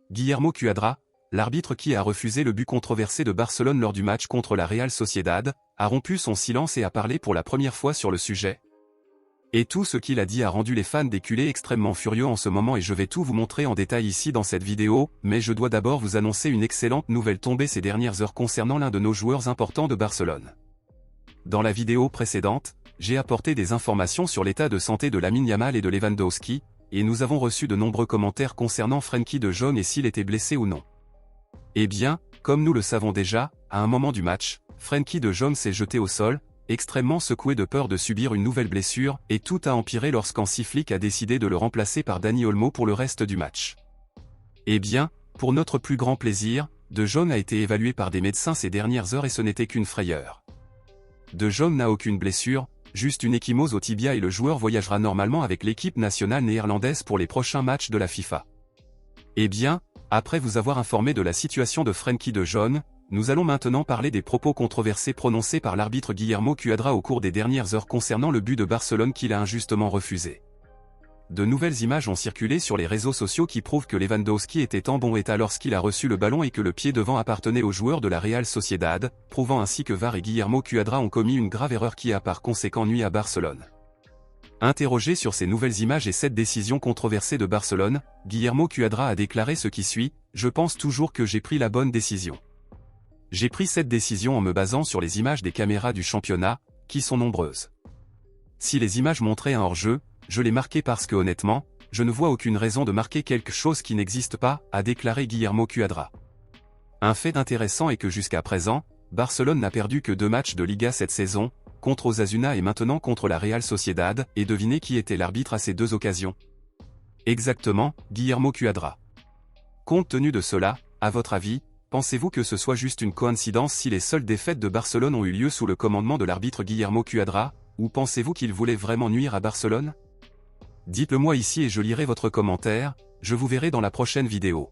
Guillermo Cuadra, l'arbitre qui a refusé le but controversé de Barcelone lors du match contre la Real Sociedad, a rompu son silence et a parlé pour la première fois sur le sujet. Et tout ce qu'il a dit a rendu les fans des culés extrêmement furieux en ce moment et je vais tout vous montrer en détail ici dans cette vidéo, mais je dois d'abord vous annoncer une excellente nouvelle tombée ces dernières heures concernant l'un de nos joueurs importants de Barcelone. Dans la vidéo précédente, j'ai apporté des informations sur l'état de santé de Lamine Yamal et de Lewandowski, et nous avons reçu de nombreux commentaires concernant Frenkie de Jong et s'il était blessé ou non. Eh bien, comme nous le savons déjà, à un moment du match, Frenkie de Jong s'est jeté au sol, extrêmement secoué de peur de subir une nouvelle blessure, et tout a empiré lorsqu'Hansi Flick a décidé de le remplacer par Dani Olmo pour le reste du match. Eh bien, pour notre plus grand plaisir, De Jong a été évalué par des médecins ces dernières heures et ce n'était qu'une frayeur. De Jong n'a aucune blessure, juste une ecchymose au tibia et le joueur voyagera normalement avec l'équipe nationale néerlandaise pour les prochains matchs de la FIFA. Eh bien, après vous avoir informé de la situation de Frenkie de Jong, nous allons maintenant parler des propos controversés prononcés par l'arbitre Guillermo Cuadra au cours des dernières heures concernant le but de Barcelone qu'il a injustement refusé. De nouvelles images ont circulé sur les réseaux sociaux qui prouvent que Lewandowski était en bon état lorsqu'il a reçu le ballon et que le pied devant appartenait au joueur de la Real Sociedad, prouvant ainsi que VAR et Guillermo Cuadra ont commis une grave erreur qui a par conséquent nui à Barcelone. Interrogé sur ces nouvelles images et cette décision controversée de Barcelone, Guillermo Cuadra a déclaré ce qui suit : « Je pense toujours que j'ai pris la bonne décision. J'ai pris cette décision en me basant sur les images des caméras du championnat, qui sont nombreuses. Si les images montraient un hors-jeu, je l'ai marqué parce que honnêtement, je ne vois aucune raison de marquer quelque chose qui n'existe pas, a déclaré Guillermo Cuadra. Un fait intéressant est que jusqu'à présent, Barcelone n'a perdu que 2 matchs de Liga cette saison, contre Osasuna et maintenant contre la Real Sociedad, et devinez qui était l'arbitre à ces 2 occasions. Exactement, Guillermo Cuadra. Compte tenu de cela, à votre avis, pensez-vous que ce soit juste une coïncidence si les seules défaites de Barcelone ont eu lieu sous le commandement de l'arbitre Guillermo Cuadra, ou pensez-vous qu'il voulait vraiment nuire à Barcelone ? Dites-le moi ici et je lirai votre commentaire, je vous verrai dans la prochaine vidéo.